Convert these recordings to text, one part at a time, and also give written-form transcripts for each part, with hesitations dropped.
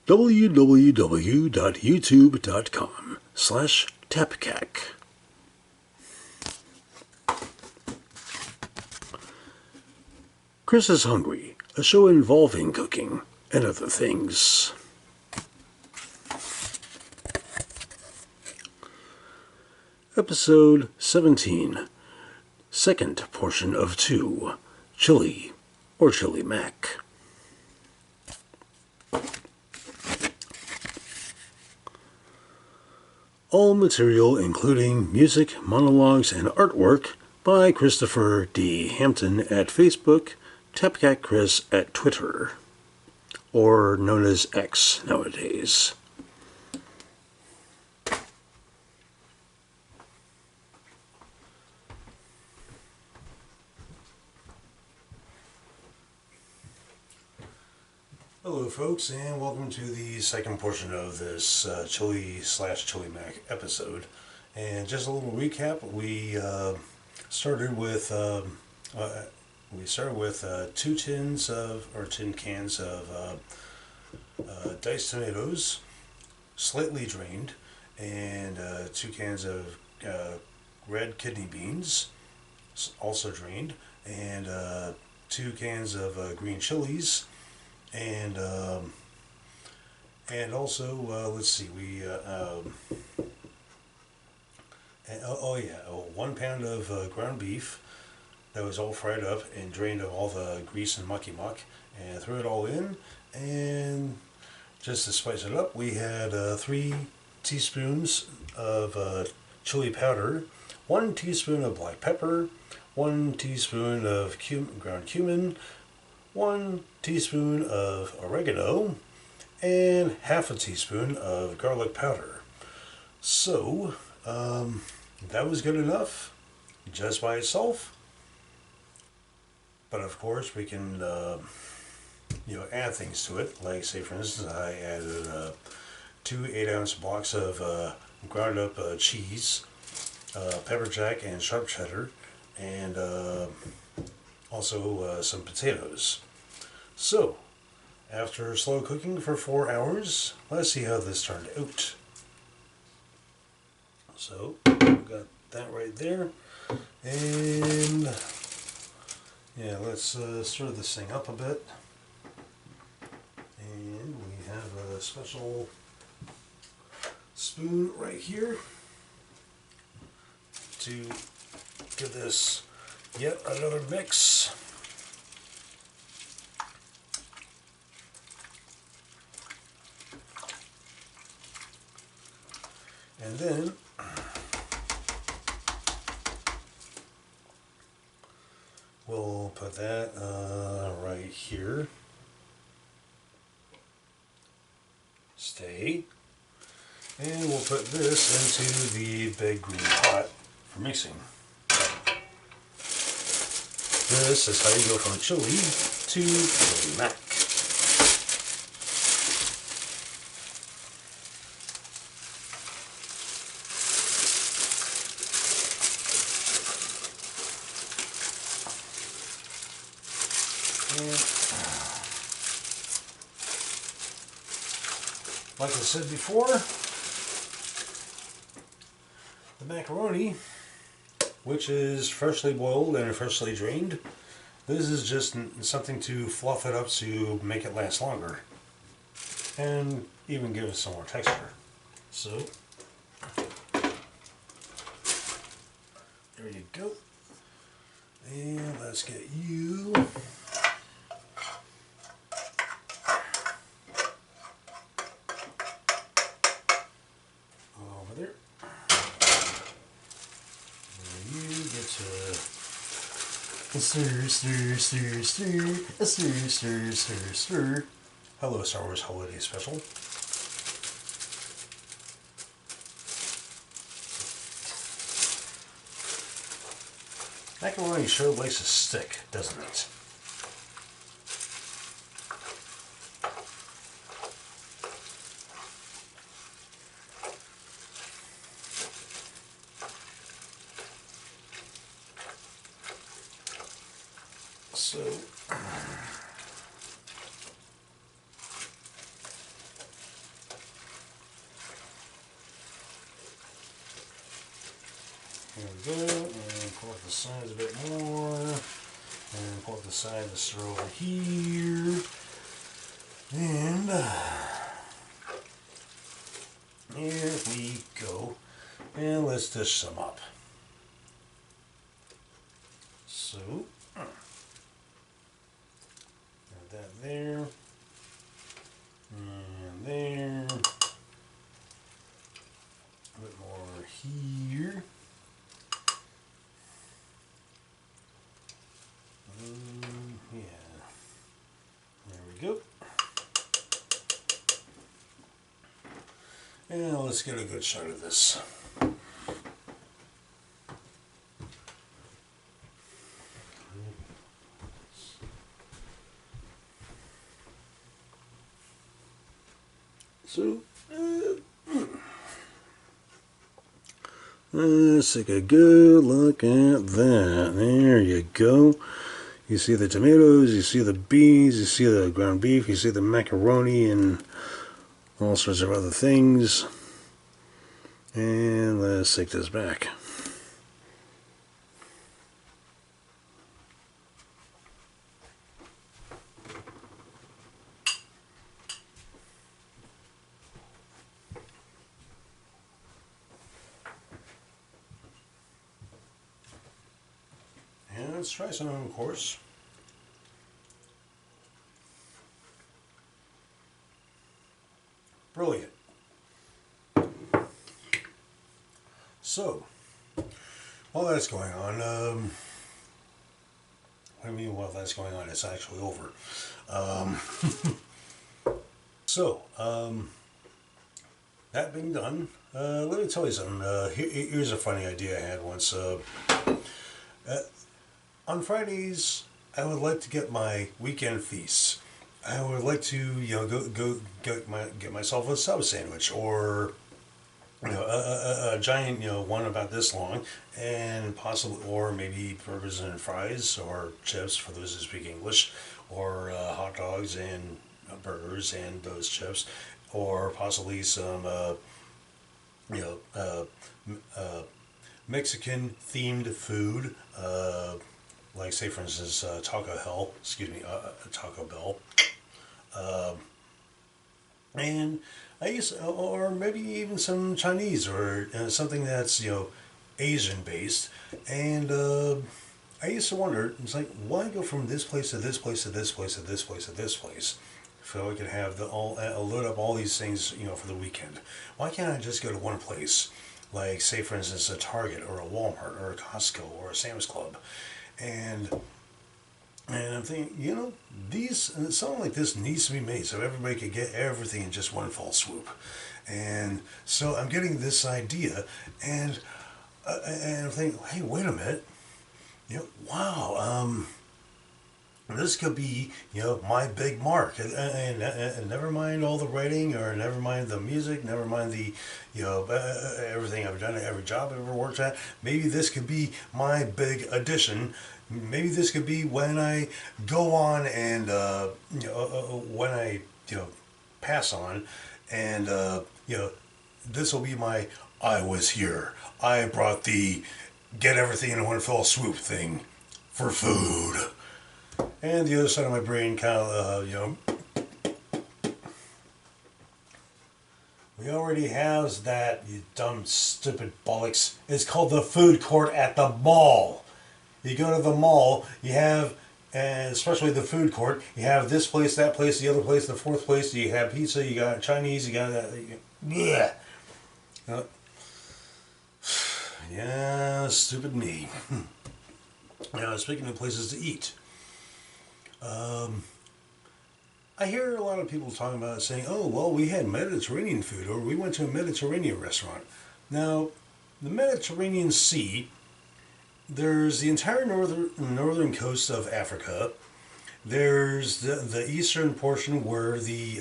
www.youtube.com/TAPKAC. Chris is Hungry, a show involving cooking and other things. Episode 17, second portion of 2, Chili or Chili Mac. All material including music, monologues, and artwork by Christopher D. Hampton at Facebook, TAPKAC Chris at Twitter, or known as X nowadays. Hello folks, and welcome to the second portion of this Chili/Chili Mac episode. And just a little recap, we started with 2 tins of, or tin cans of diced tomatoes, slightly drained, and 2 cans of red kidney beans, also drained, and 2 cans of green chilies. And also, let's see, we, 1 pound of ground beef that was all fried up and drained of all the grease and mucky muck, and threw it all in. And just to spice it up, we had 3 teaspoons of chili powder, 1 teaspoon of black pepper, 1 teaspoon of ground cumin, 1 teaspoon of oregano, and half a teaspoon of garlic powder. So, that was good enough just by itself. But of course we can, add things to it. Like, say for instance, I added 2 8-ounce blocks of ground up cheese, pepper jack and sharp cheddar, and also some potatoes. So, after slow cooking for 4 hours, let's see how this turned out. So, we've got that right there. And yeah, let's stir this thing up a bit. And we have a special spoon right here to give this yet another mix. And then we'll put that right here. Stay. And we'll put this into the big green pot for mixing. This is how you go from chili to chili mac. And like I said before, the macaroni, which is freshly boiled and freshly drained, this is just something to fluff it up to make it last longer and even give it some more texture. So there you go. And let's get you over there. And you get to stir, stir, stir, stir, stir, stir, stir, stir. Hello, Star Wars Holiday Special. Macaroni sure likes a stick, doesn't it? So There we go. And pull up the sides a bit more. And pull up the side of the stir over here. And here we go. And let's dish some up. So, add that there. And there. A bit more here. Yeah. There we go. And let's get a good shot of this. So, let's take a good look at that. There you go. You see the tomatoes, you see the beans, you see the ground beef, you see the macaroni and all sorts of other things. And let's take this back. And let's try some, of course. Brilliant. So, while that's going on, what do you mean while that's going on? It's actually over. That being done, let me tell you something. Here's a funny idea I had once. On Fridays, I would like to get my weekend feasts. I would like to, go get myself a sub sandwich, or a giant, one about this long, and possibly, or maybe burgers and fries, or chips for those who speak English, or hot dogs and burgers and those chips, or possibly some, Mexican themed food, like say for instance Taco Bell, and or maybe even some Chinese, or something that's Asian based. And I used to wonder, it's like, why go from this place to this place to this place to this place to this place? So I could have load up all these things, for the weekend. Why can't I just go to one place, like say for instance a Target or a Walmart or a Costco or a Sam's Club, and I'm thinking, something like this needs to be made so everybody could get everything in just one fell swoop. And so I'm getting this idea, and I'm thinking, hey, wait a minute, wow, this could be, my big mark, and never mind all the writing, or never mind the music, never mind the, everything I've done, every job I've ever worked at. Maybe this could be my big addition. Maybe this could be when I go on and, when I, pass on, and, this will be my, I was here. I brought the get everything in one fell swoop thing for food. And the other side of my brain kind of, we already have that, you dumb, stupid bollocks. It's called the food court at the mall. You go to the mall, you have, and especially the food court, you have this place, that place, the other place, the fourth place. You have pizza, you got Chinese, you got yeah. Yeah, stupid me. Now, speaking of places to eat, I hear a lot of people talking about it, saying, oh, well, we had Mediterranean food, or we went to a Mediterranean restaurant. Now, the Mediterranean Sea, there's the entire northern coast of Africa. There's the eastern portion where the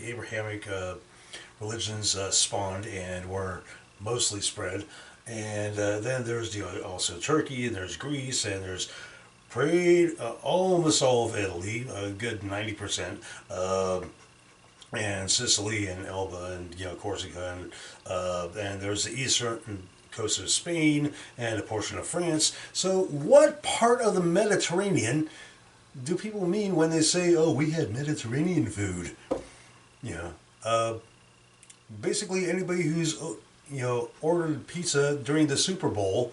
Abrahamic religions spawned and were mostly spread, and then there's also Turkey, and there's Greece, and there's almost all of Italy, a good 90%, and Sicily and Elba and Corsica, and there's the eastern coast of Spain and a portion of France. So what part of the Mediterranean do people mean when they say, oh, we had Mediterranean food? You know, basically anybody who's, you know, ordered pizza during the Super Bowl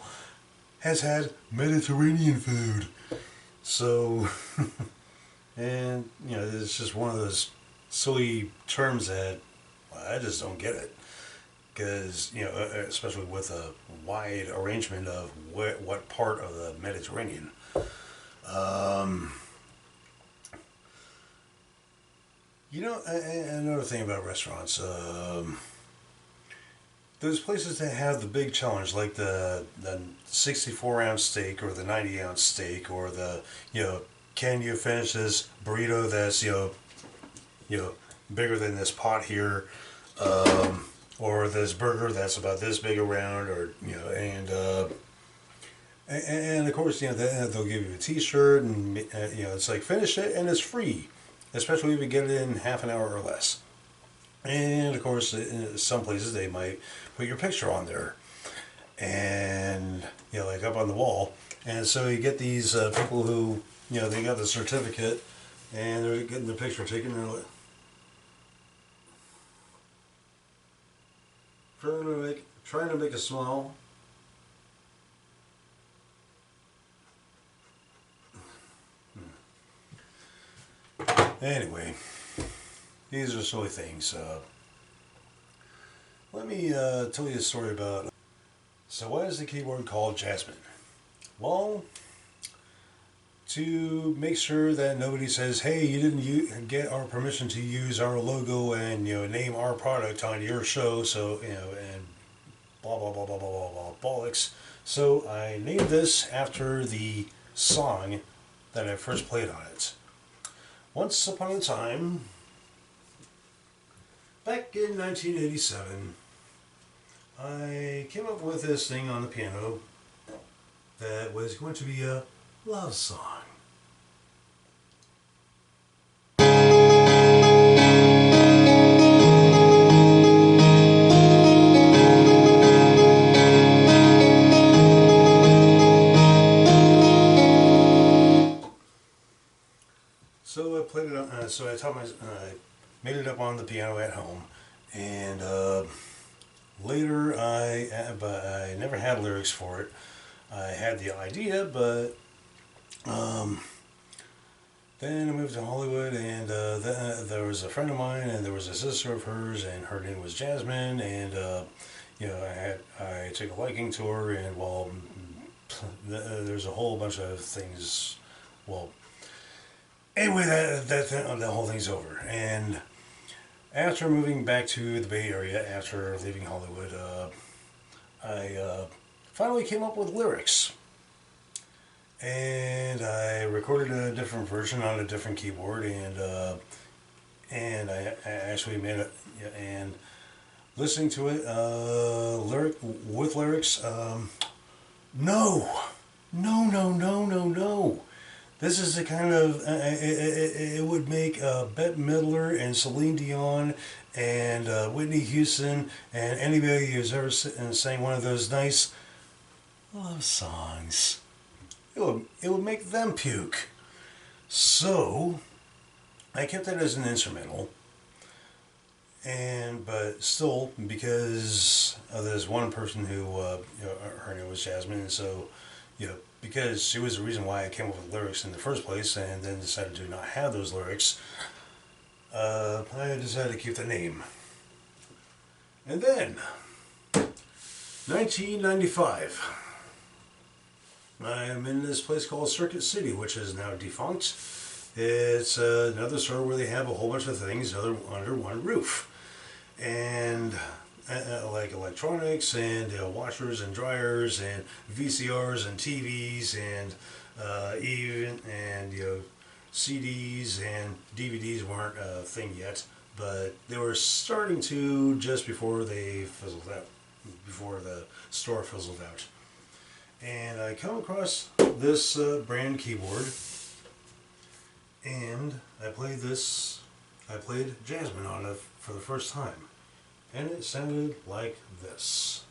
has had Mediterranean food. So, and, you know, it's just one of those silly terms that I just don't get it. Because, you know, especially with a wide arrangement of what part of the Mediterranean. You know, another thing about restaurants, there's places that have the big challenge, like the 64-ounce steak or the 90-ounce steak, or the, you know, can you finish this burrito that's, you know, bigger than this pot here, or this burger that's about this big around, or, you know, and of course, you know, they'll give you a T-shirt, and you know, it's like, finish it and it's free, especially if you get it in half an hour or less. And of course, in some places they might put your picture on there, and, you know, like up on the wall. And so you get these people who, you know, they got the certificate and they're getting the picture taken, and they're like, trying to make a smile. Anyway, these are silly things. Let me tell you a story about. So, why is the keyboard called Jasmine? Well, to make sure that nobody says, "Hey, you didn't get our permission to use our logo and, you know, name our product on your show," so, you know, and blah blah blah blah blah blah blah bollocks. So I named this after the song that I first played on it. Once upon a time, back in 1987, I came up with this thing on the piano that was going to be a love song. So I played it on, so I made it up on the piano at home, and later but I never had lyrics for it. I had the idea, but then I moved to Hollywood, and there was a friend of mine, and there was a sister of hers, and her name was Jasmine, and you know, I took a liking to her, and, well, there's a whole bunch of things. Well, anyway, that whole thing's over, and after moving back to the Bay Area after leaving Hollywood, I finally came up with lyrics. And I recorded a different version on a different keyboard, and I actually made it, and listening to it, lyrics, no. This is the kind of, it would make Bette Midler and Celine Dion and Whitney Houston and anybody who's ever sang one of those nice love songs. It would make them puke. So I kept it as an instrumental, but still, because there's one person who, you know, her name was Jasmine, and so, you know, because she was the reason why I came up with lyrics in the first place, and then decided to not have those lyrics, I decided to keep the name. And then, 1995. I'm in this place called Circuit City, which is now defunct. It's another store where they have a whole bunch of things under one roof. And like electronics and washers and dryers and VCRs and TVs and CDs and DVDs weren't a thing yet, but they were starting to just before they fizzled out, before the store fizzled out. And I come across this brand keyboard, and I played Jasmine on it for the first time, and it sounded like this.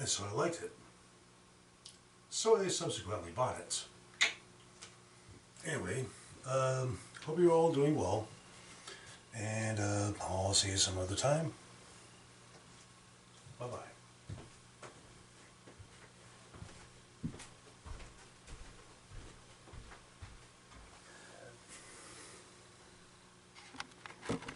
and so I liked it. So I subsequently bought it. Anyway, hope you're all doing well, and I'll see you some other time. Bye-bye.